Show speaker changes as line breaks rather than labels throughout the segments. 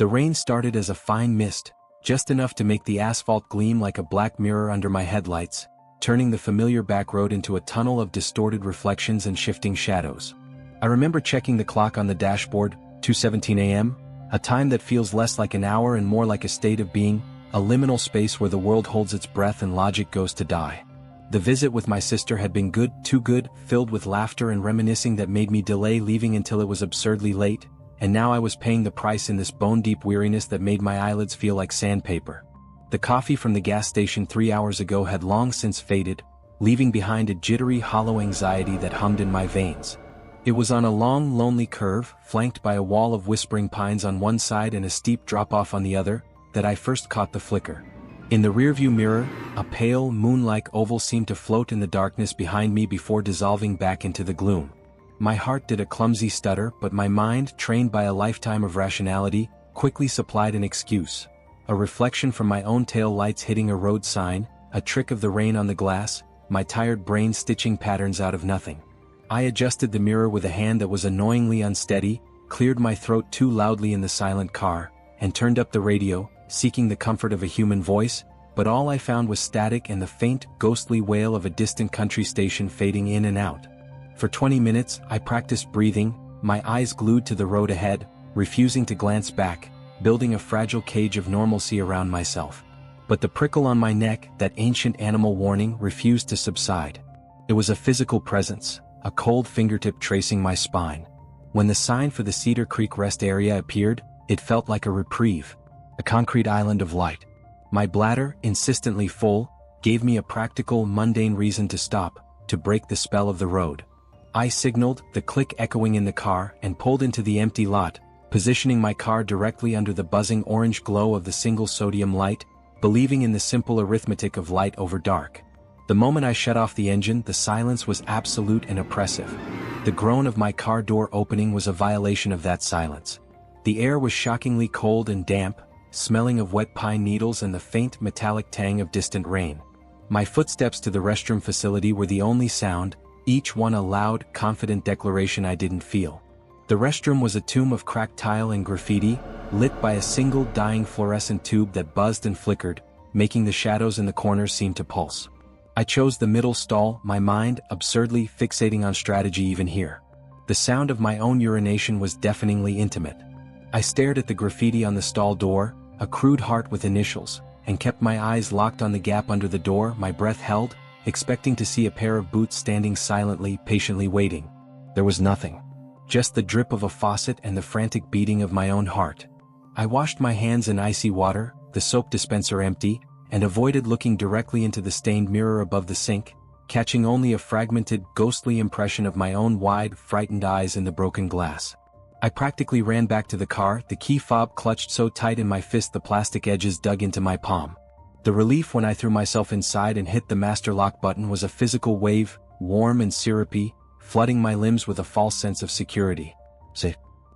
The rain started as a fine mist, just enough to make the asphalt gleam like a black mirror under my headlights, turning the familiar back road into a tunnel of distorted reflections and shifting shadows. I remember checking the clock on the dashboard, 2:17 a.m., a time that feels less like an hour and more like a state of being, a liminal space where the world holds its breath and logic goes to die. The visit with my sister had been good, too good, filled with laughter and reminiscing that made me delay leaving until it was absurdly late, and now I was paying the price in this bone-deep weariness that made my eyelids feel like sandpaper. The coffee from the gas station 3 hours ago had long since faded, leaving behind a jittery, hollow anxiety that hummed in my veins. It was on a long, lonely curve, flanked by a wall of whispering pines on one side and a steep drop-off on the other, that I first caught the flicker. In the rearview mirror, a pale, moon-like oval seemed to float in the darkness behind me before dissolving back into the gloom. My heart did a clumsy stutter, but my mind, trained by a lifetime of rationality, quickly supplied an excuse. A reflection from my own tail lights hitting a road sign, a trick of the rain on the glass, my tired brain stitching patterns out of nothing. I adjusted the mirror with a hand that was annoyingly unsteady, cleared my throat too loudly in the silent car, and turned up the radio, seeking the comfort of a human voice, but all I found was static and the faint, ghostly wail of a distant country station fading in and out. For 20 minutes, I practiced breathing, my eyes glued to the road ahead, refusing to glance back, building a fragile cage of normalcy around myself. But the prickle on my neck, that ancient animal warning, refused to subside. It was a physical presence, a cold fingertip tracing my spine. When the sign for the Cedar Creek rest area appeared, it felt like a reprieve, a concrete island of light. My bladder, insistently full, gave me a practical, mundane reason to stop, to break the spell of the road. I signaled, the click echoing in the car, and pulled into the empty lot, positioning my car directly under the buzzing orange glow of the single sodium light, believing in the simple arithmetic of light over dark. The moment I shut off the engine, the silence was absolute and oppressive. The groan of my car door opening was a violation of that silence. The air was shockingly cold and damp, smelling of wet pine needles and the faint metallic tang of distant rain. My footsteps to the restroom facility were the only sound, each one a loud, confident declaration I didn't feel. The restroom was a tomb of cracked tile and graffiti, lit by a single dying fluorescent tube that buzzed and flickered, making the shadows in the corners seem to pulse. I chose the middle stall, my mind absurdly fixating on strategy even here. The sound of my own urination was deafeningly intimate. I stared at the graffiti on the stall door, a crude heart with initials, and kept my eyes locked on the gap under the door, my breath held, expecting to see a pair of boots standing silently, patiently waiting. There was nothing. Just the drip of a faucet and the frantic beating of my own heart. I washed my hands in icy water, the soap dispenser empty, and avoided looking directly into the stained mirror above the sink, catching only a fragmented, ghostly impression of my own wide, frightened eyes in the broken glass. I practically ran back to the car, the key fob clutched so tight in my fist the plastic edges dug into my palm. The relief when I threw myself inside and hit the master lock button was a physical wave, warm and syrupy, flooding my limbs with a false sense of security.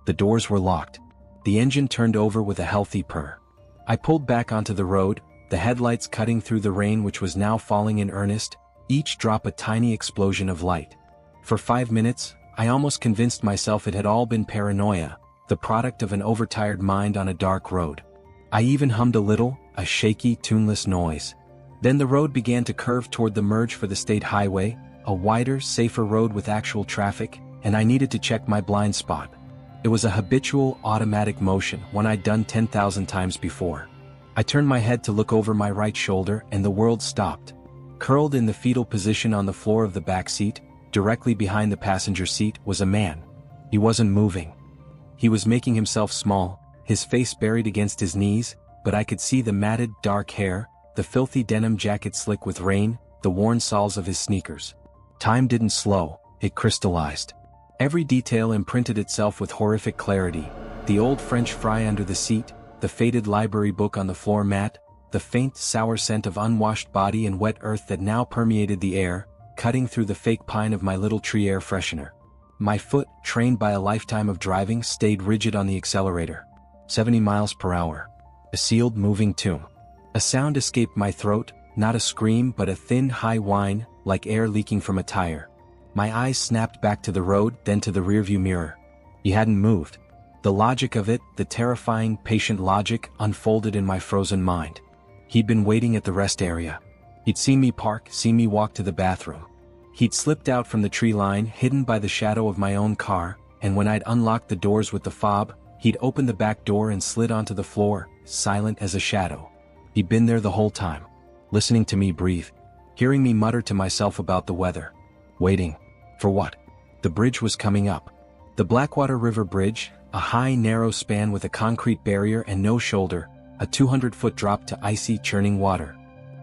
The doors were locked. The engine turned over with a healthy purr. I pulled back onto the road, the headlights cutting through the rain which was now falling in earnest, each drop a tiny explosion of light. For 5 minutes, I almost convinced myself it had all been paranoia, the product of an overtired mind on a dark road. I even hummed a little, a shaky, tuneless noise. Then the road began to curve toward the merge for the state highway, a wider, safer road with actual traffic, and I needed to check my blind spot. It was a habitual, automatic motion, one I'd done 10,000 times before. I turned my head to look over my right shoulder and the world stopped. Curled in the fetal position on the floor of the back seat, directly behind the passenger seat, was a man. He wasn't moving. He was making himself small, his face buried against his knees, but I could see the matted, dark hair, the filthy denim jacket slick with rain, the worn soles of his sneakers. Time didn't slow, it crystallized. Every detail imprinted itself with horrific clarity, the old French fry under the seat, the faded library book on the floor mat, the faint, sour scent of unwashed body and wet earth that now permeated the air, cutting through the fake pine of my little tree air freshener. My foot, trained by a lifetime of driving, stayed rigid on the accelerator. 70 miles per hour. A sealed, moving tomb. A sound escaped my throat, not a scream but a thin, high whine, like air leaking from a tire. My eyes snapped back to the road, then to the rearview mirror. He hadn't moved. The logic of it, the terrifying, patient logic, unfolded in my frozen mind. He'd been waiting at the rest area. He'd seen me park, seen me walk to the bathroom. He'd slipped out from the tree line, hidden by the shadow of my own car, and when I'd unlocked the doors with the fob, he'd opened the back door and slid onto the floor, silent as a shadow. He'd been there the whole time, listening to me breathe, hearing me mutter to myself about the weather. Waiting. For what? The bridge was coming up. The Blackwater River Bridge, a high, narrow span with a concrete barrier and no shoulder, a 200-foot drop to icy, churning water.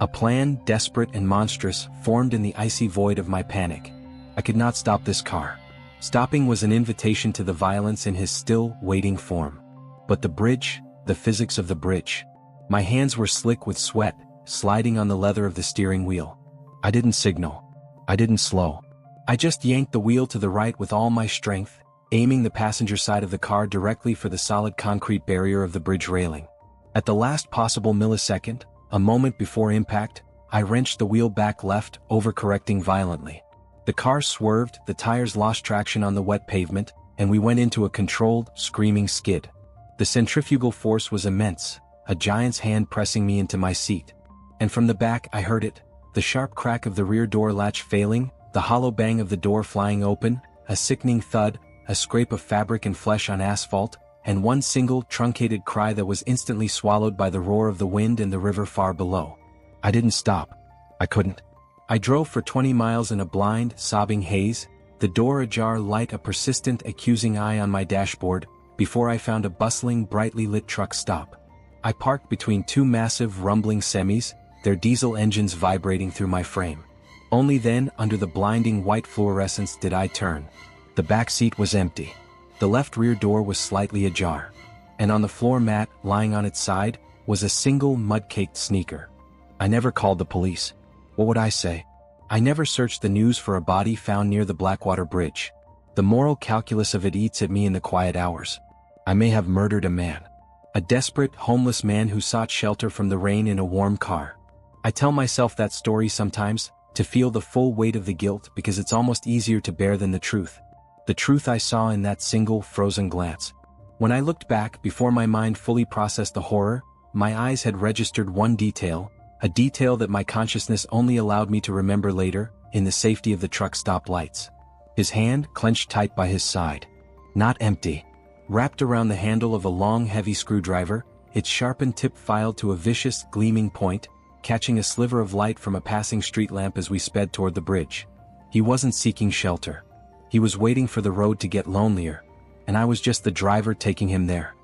A plan, desperate and monstrous, formed in the icy void of my panic. I could not stop this car. Stopping was an invitation to the violence in his still, waiting form. But the bridge, the physics of the bridge. My hands were slick with sweat, sliding on the leather of the steering wheel. I didn't signal. I didn't slow. I just yanked the wheel to the right with all my strength, aiming the passenger side of the car directly for the solid concrete barrier of the bridge railing. At the last possible millisecond, a moment before impact, I wrenched the wheel back left, overcorrecting violently. The car swerved, the tires lost traction on the wet pavement, and we went into a controlled, screaming skid. The centrifugal force was immense, a giant's hand pressing me into my seat. And from the back I heard it, the sharp crack of the rear door latch failing, the hollow bang of the door flying open, a sickening thud, a scrape of fabric and flesh on asphalt, and one single, truncated cry that was instantly swallowed by the roar of the wind and the river far below. I didn't stop. I couldn't. I drove for 20 miles in a blind, sobbing haze, the door ajar, light a persistent, accusing eye on my dashboard, before I found a bustling, brightly lit truck stop. I parked between two massive, rumbling semis, their diesel engines vibrating through my frame. Only then, under the blinding white fluorescence, did I turn. The back seat was empty. The left rear door was slightly ajar. And on the floor mat, lying on its side, was a single mud-caked sneaker. I never called the police. What would I say? I never searched the news for a body found near the Blackwater Bridge. The moral calculus of it eats at me in the quiet hours. I may have murdered a man. A desperate, homeless man who sought shelter from the rain in a warm car. I tell myself that story sometimes, to feel the full weight of the guilt, because it's almost easier to bear than the truth. The truth I saw in that single, frozen glance. When I looked back, before my mind fully processed the horror, my eyes had registered one detail, a detail that my consciousness only allowed me to remember later, in the safety of the truck stop lights. His hand clenched tight by his side. Not empty. Wrapped around the handle of a long, heavy screwdriver, its sharpened tip filed to a vicious, gleaming point, catching a sliver of light from a passing street lamp as we sped toward the bridge. He wasn't seeking shelter. He was waiting for the road to get lonelier, and I was just the driver taking him there.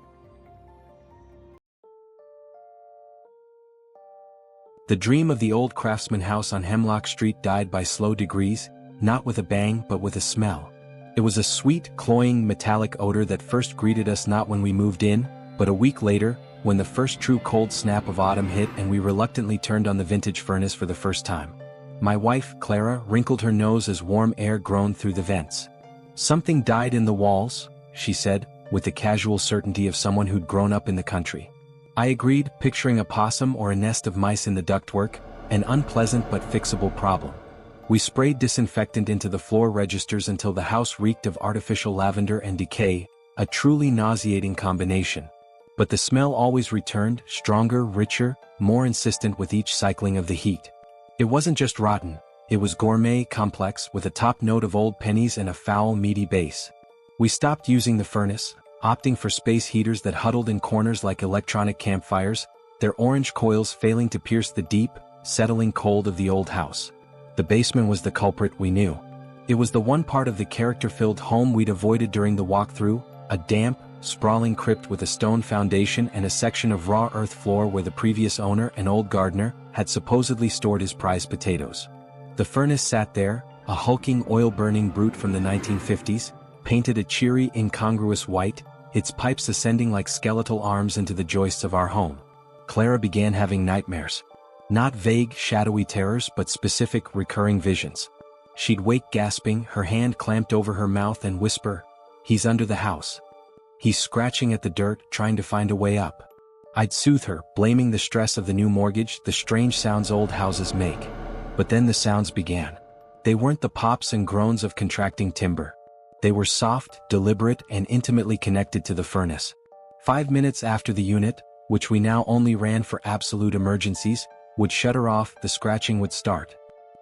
The dream of the old Craftsman house on Hemlock Street died by slow degrees, not with a bang but with a smell. It was a sweet, cloying, metallic odor that first greeted us not when we moved in, but a week later, when the first true cold snap of autumn hit and we reluctantly turned on the vintage furnace for the first time. My wife, Clara, wrinkled her nose as warm air groaned through the vents. "Something died in the walls," she said, with the casual certainty of someone who'd grown up in the country. I agreed, picturing a possum or a nest of mice in the ductwork, an unpleasant but fixable problem. We sprayed disinfectant into the floor registers until the house reeked of artificial lavender and decay, a truly nauseating combination. But the smell always returned, stronger, richer, more insistent with each cycling of the heat. It wasn't just rotten, it was gourmet, complex, with a top note of old pennies and a foul, meaty base. We stopped using the furnace, opting for space heaters that huddled in corners like electronic campfires, their orange coils failing to pierce the deep, settling cold of the old house. The basement was the culprit, we knew. It was the one part of the character-filled home we'd avoided during the walkthrough, a damp, sprawling crypt with a stone foundation and a section of raw earth floor where the previous owner, an old gardener, had supposedly stored his prized potatoes. The furnace sat there, a hulking oil-burning brute from the 1950s, painted a cheery, incongruous white, its pipes ascending like skeletal arms into the joists of our home. Clara began having nightmares. Not vague, shadowy terrors, but specific, recurring visions. She'd wake gasping, her hand clamped over her mouth, and whisper, "He's under the house. He's scratching at the dirt, trying to find a way up." I'd soothe her, blaming the stress of the new mortgage, the strange sounds old houses make. But then the sounds began. They weren't the pops and groans of contracting timber. They were soft, deliberate, and intimately connected to the furnace. 5 minutes after the unit, which we now only ran for absolute emergencies, would shutter off, the scratching would start.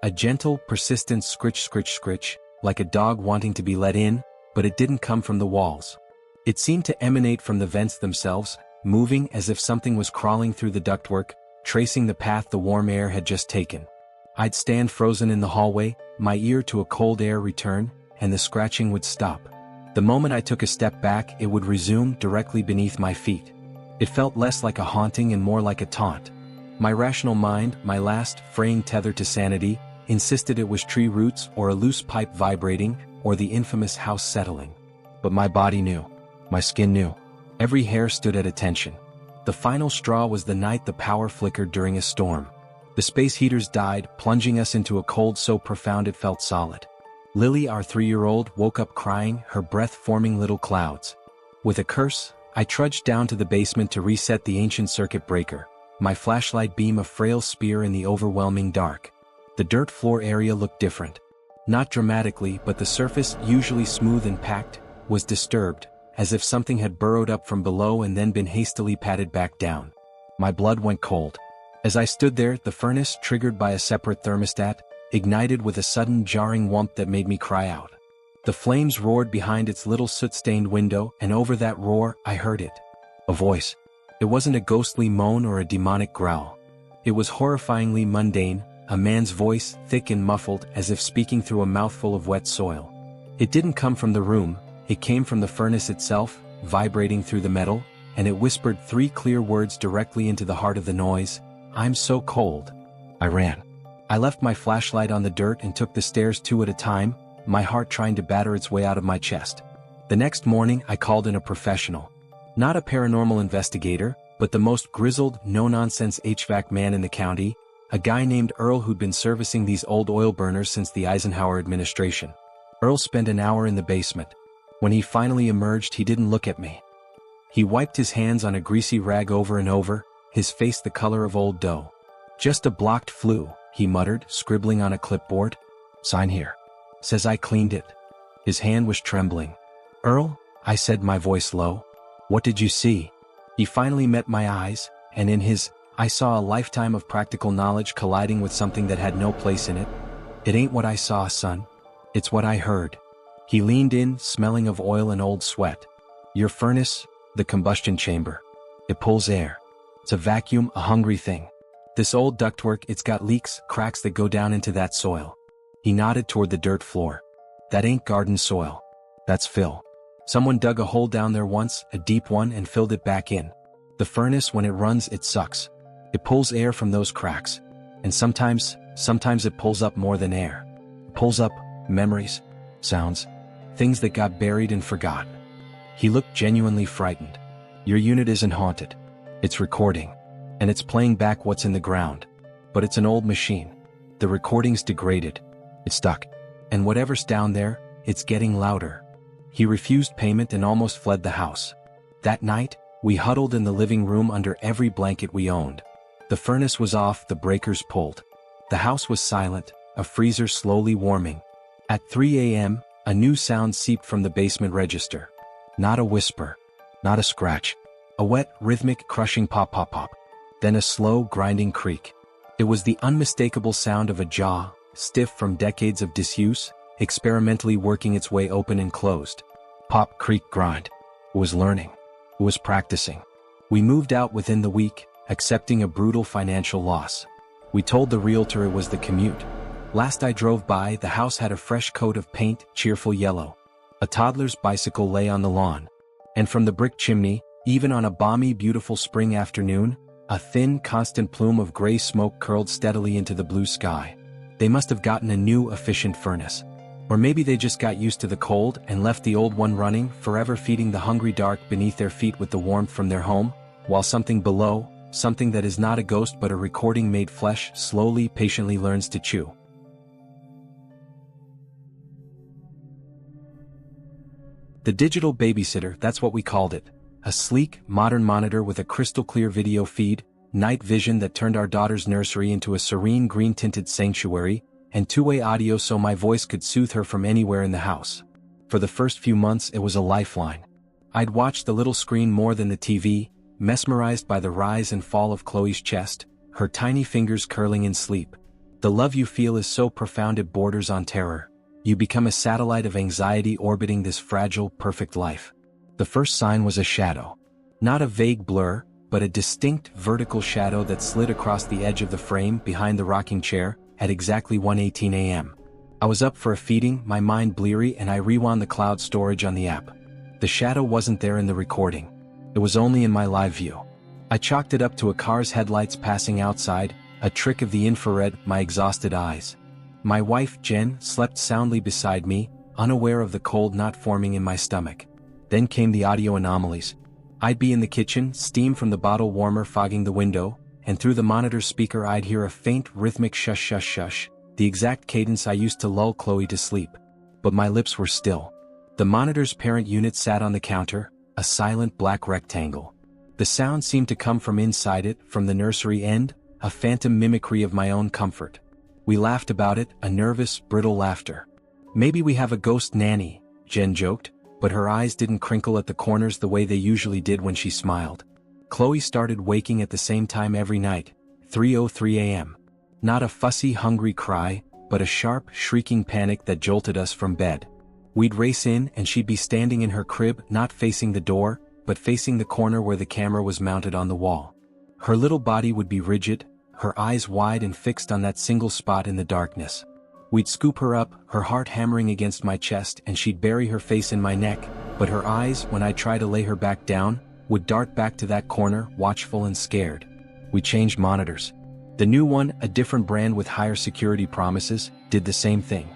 A gentle, persistent scritch scritch scritch, like a dog wanting to be let in, but it didn't come from the walls. It seemed to emanate from the vents themselves, moving as if something was crawling through the ductwork, tracing the path the warm air had just taken. I'd stand frozen in the hallway, my ear to a cold air return, and the scratching would stop. The moment I took a step back, it would resume directly beneath my feet. It felt less like a haunting and more like a taunt. My rational mind, my last fraying tether to sanity, insisted it was tree roots or a loose pipe vibrating or the infamous house settling. But my body knew. My skin knew. Every hair stood at attention. The final straw was the night the power flickered during a storm. The space heaters died, plunging us into a cold so profound it felt solid. Lily, our 3-year-old, woke up crying, her breath forming little clouds. With a curse, I trudged down to the basement to reset the ancient circuit breaker, my flashlight beam a frail spear in the overwhelming dark. The dirt floor area looked different. Not dramatically, but the surface, usually smooth and packed, was disturbed, as if something had burrowed up from below and then been hastily patted back down. My blood went cold. As I stood there, the furnace, triggered by a separate thermostat, ignited with a sudden jarring whump that made me cry out. The flames roared behind its little soot-stained window, and over that roar, I heard it. A voice. It wasn't a ghostly moan or a demonic growl. It was horrifyingly mundane, a man's voice, thick and muffled, as if speaking through a mouthful of wet soil. It didn't come from the room, it came from the furnace itself, vibrating through the metal, and it whispered 3 clear words directly into the heart of the noise. "I'm so cold." I ran. I left my flashlight on the dirt and took the stairs 2 at a time, my heart trying to batter its way out of my chest. The next morning I called in a professional. Not a paranormal investigator, but the most grizzled, no-nonsense HVAC man in the county, a guy named Earl who'd been servicing these old oil burners since the Eisenhower administration. Earl spent an hour in the basement. When he finally emerged, he didn't look at me. He wiped his hands on a greasy rag over and over, his face the color of old dough. "Just a blocked flue," he muttered, scribbling on a clipboard. "Sign here. Says I cleaned it." His hand was trembling. "Earl," I said, my voice low. "What did you see?" He finally met my eyes, and in his, I saw a lifetime of practical knowledge colliding with something that had no place in it. "It ain't what I saw, son. It's what I heard." He leaned in, smelling of oil and old sweat. "Your furnace, the combustion chamber. It pulls air. It's a vacuum, a hungry thing. This old ductwork, it's got leaks, cracks that go down into that soil." He nodded toward the dirt floor. "That ain't garden soil. That's fill. Someone dug a hole down there once, a deep one, and filled it back in. The furnace, when it runs, it sucks. It pulls air from those cracks. And sometimes it pulls up more than air. It pulls up memories, sounds, things that got buried and forgot." He looked genuinely frightened. "Your unit isn't haunted. It's recording. And it's playing back what's in the ground. But it's an old machine. The recording's degraded. It's stuck. And whatever's down there, it's getting louder." He refused payment and almost fled the house. That night, we huddled in the living room under every blanket we owned. The furnace was off, the breakers pulled. The house was silent, a freezer slowly warming. At 3 a.m., a new sound seeped from the basement register. Not a whisper. Not a scratch. A wet, rhythmic, crushing pop-pop-pop. Then a slow, grinding creak. It was the unmistakable sound of a jaw, stiff from decades of disuse, experimentally working its way open and closed. Pop, creak, grind. It was learning. It was practicing. We moved out within the week, accepting a brutal financial loss. We told the realtor it was the commute. Last I drove by, the house had a fresh coat of paint, cheerful yellow. A toddler's bicycle lay on the lawn. And from the brick chimney, even on a balmy, beautiful spring afternoon, a thin, constant plume of gray smoke curled steadily into the blue sky. They must have gotten a new, efficient furnace. Or maybe they just got used to the cold and left the old one running, forever feeding the hungry dark beneath their feet with the warmth from their home, while something below, something that is not a ghost but a recording made flesh, slowly, patiently learns to chew. The digital babysitter, that's what we called it. A sleek, modern monitor with a crystal-clear video feed, night vision that turned our daughter's nursery into a serene green-tinted sanctuary, and two-way audio so my voice could soothe her from anywhere in the house. For the first few months it was a lifeline. I'd watch the little screen more than the TV, mesmerized by the rise and fall of Chloe's chest, her tiny fingers curling in sleep. The love you feel is so profound it borders on terror. You become a satellite of anxiety orbiting this fragile, perfect life. The first sign was a shadow. Not a vague blur, but a distinct vertical shadow that slid across the edge of the frame behind the rocking chair at exactly 1:18 a.m. I was up for a feeding, my mind bleary, and I rewound the cloud storage on the app. The shadow wasn't there in the recording. It was only in my live view. I chalked it up to a car's headlights passing outside, a trick of the infrared, my exhausted eyes. My wife, Jen, slept soundly beside me, unaware of the cold knot forming in my stomach. Then came the audio anomalies. I'd be in the kitchen, steam from the bottle warmer fogging the window, and through the monitor speaker I'd hear a faint rhythmic shush shush shush, the exact cadence I used to lull Chloe to sleep. But my lips were still. The monitor's parent unit sat on the counter, a silent black rectangle. The sound seemed to come from inside it, from the nursery end, a phantom mimicry of my own comfort. We laughed about it, a nervous, brittle laughter. "Maybe we have a ghost nanny," Jen joked, but her eyes didn't crinkle at the corners the way they usually did when she smiled. Chloe started waking at the same time every night, 3:03 a.m. Not a fussy, hungry cry, but a sharp, shrieking panic that jolted us from bed. We'd race in and she'd be standing in her crib, not facing the door, but facing the corner where the camera was mounted on the wall. Her little body would be rigid, her eyes wide and fixed on that single spot in the darkness. We'd scoop her up, her heart hammering against my chest, and she'd bury her face in my neck, but her eyes, when I'd try to lay her back down, would dart back to that corner, watchful and scared. We changed monitors. The new one, a different brand with higher security promises, did the same thing.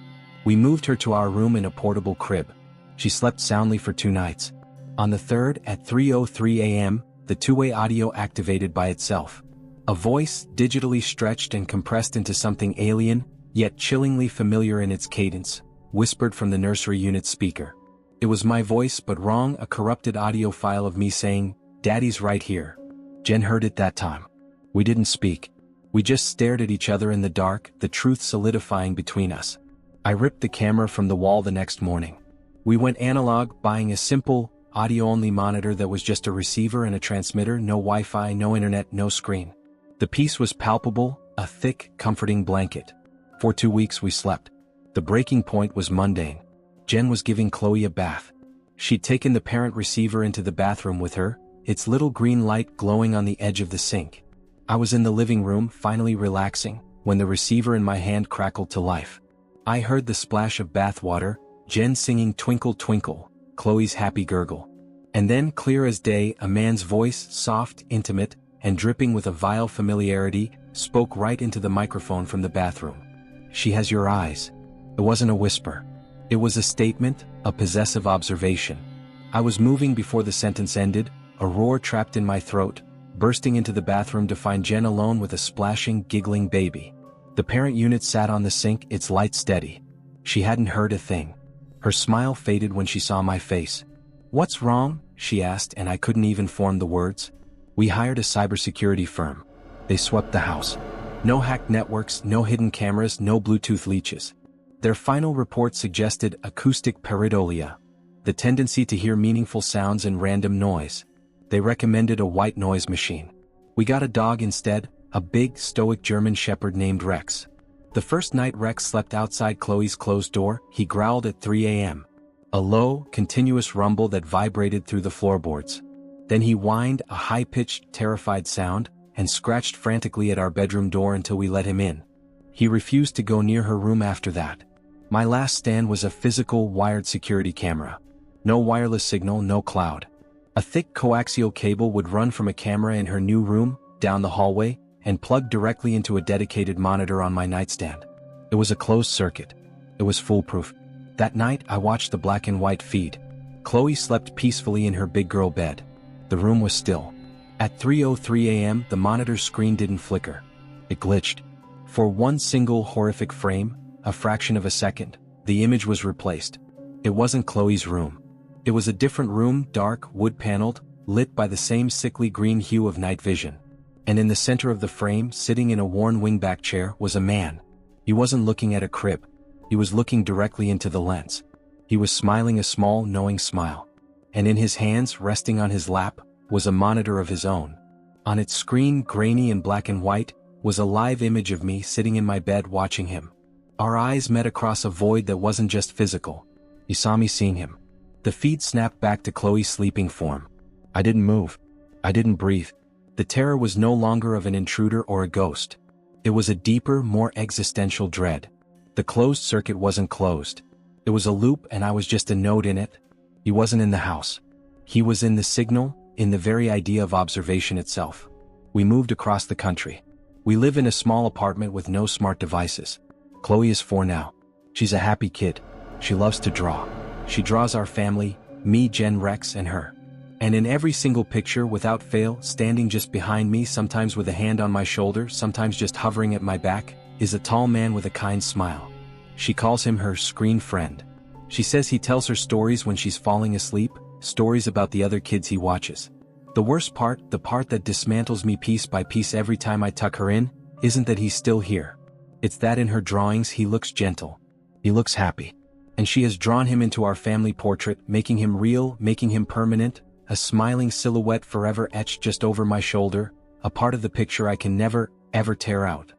We moved her to our room in a portable crib. She slept soundly for 2 nights. On the third, at 3:03 a.m., the two-way audio activated by itself. A voice, digitally stretched and compressed into something alien, yet chillingly familiar in its cadence, whispered from the nursery unit speaker. It was my voice, but wrong, a corrupted audio file of me saying, "Daddy's right here." Jen heard it that time. We didn't speak. We just stared at each other in the dark, the truth solidifying between us. I ripped the camera from the wall the next morning. We went analog, buying a simple, audio-only monitor that was just a receiver and a transmitter, no Wi-Fi, no internet, no screen. The peace was palpable, a thick, comforting blanket. For 2 weeks we slept. The breaking point was mundane. Jen was giving Chloe a bath. She'd taken the parent receiver into the bathroom with her, its little green light glowing on the edge of the sink. I was in the living room, finally relaxing, when the receiver in my hand crackled to life. I heard the splash of bath water, Jen singing "Twinkle Twinkle," Chloe's happy gurgle. And then, clear as day, a man's voice, soft, intimate, and dripping with a vile familiarity, spoke right into the microphone from the bathroom. "She has your eyes." It wasn't a whisper. It was a statement, a possessive observation. I was moving before the sentence ended, a roar trapped in my throat, bursting into the bathroom to find Jen alone with a splashing, giggling baby. The parent unit sat on the sink, its light steady. She hadn't heard a thing. Her smile faded when she saw my face. "What's wrong?" she asked, and I couldn't even form the words. "We hired a cybersecurity firm. They swept the house. No hacked networks, no hidden cameras, no Bluetooth leeches. Their final report suggested acoustic pareidolia, the tendency to hear meaningful sounds in random noise. They recommended a white noise machine. We got a dog instead, a big, stoic German shepherd named Rex. The first night Rex slept outside Chloe's closed door, he growled at 3 a.m. A low, continuous rumble that vibrated through the floorboards. Then he whined, a high-pitched, terrified sound, and scratched frantically at our bedroom door until we let him in. He refused to go near her room after that. My last stand was a physical, wired security camera. No wireless signal, no cloud. A thick coaxial cable would run from a camera in her new room, down the hallway, and plug directly into a dedicated monitor on my nightstand. It was a closed circuit. It was foolproof. That night, I watched the black and white feed. Chloe slept peacefully in her big girl bed. The room was still. At 3:03 a.m., the monitor's screen didn't flicker. It glitched. For one single horrific frame, a fraction of a second, the image was replaced. It wasn't Chloe's room. It was a different room, dark, wood-paneled, lit by the same sickly green hue of night vision. And in the center of the frame, sitting in a worn wingback chair, was a man. He wasn't looking at a crib. He was looking directly into the lens. He was smiling a small, knowing smile. And in his hands, resting on his lap, was a monitor of his own. On its screen, grainy and black and white, was a live image of me sitting in my bed watching him. Our eyes met across a void that wasn't just physical. He saw me seeing him. The feed snapped back to Chloe's sleeping form. I didn't move. I didn't breathe. The terror was no longer of an intruder or a ghost. It was a deeper, more existential dread. The closed circuit wasn't closed. It was a loop and I was just a node in it. He wasn't in the house. He was in the signal, in the very idea of observation itself. We moved across the country. We live in a small apartment with no smart devices. Chloe is 4 now. She's a happy kid. She loves to draw. She draws our family, me, Jen, Rex, and her. And in every single picture, without fail, standing just behind me, sometimes with a hand on my shoulder, sometimes just hovering at my back, is a tall man with a kind smile. She calls him her screen friend. She says he tells her stories when she's falling asleep, stories about the other kids he watches. The worst part, the part that dismantles me piece by piece every time I tuck her in, isn't that he's still here. It's that in her drawings he looks gentle. He looks happy. And she has drawn him into our family portrait, making him real, making him permanent, a smiling silhouette forever etched just over my shoulder, a part of the picture I can never, ever tear out.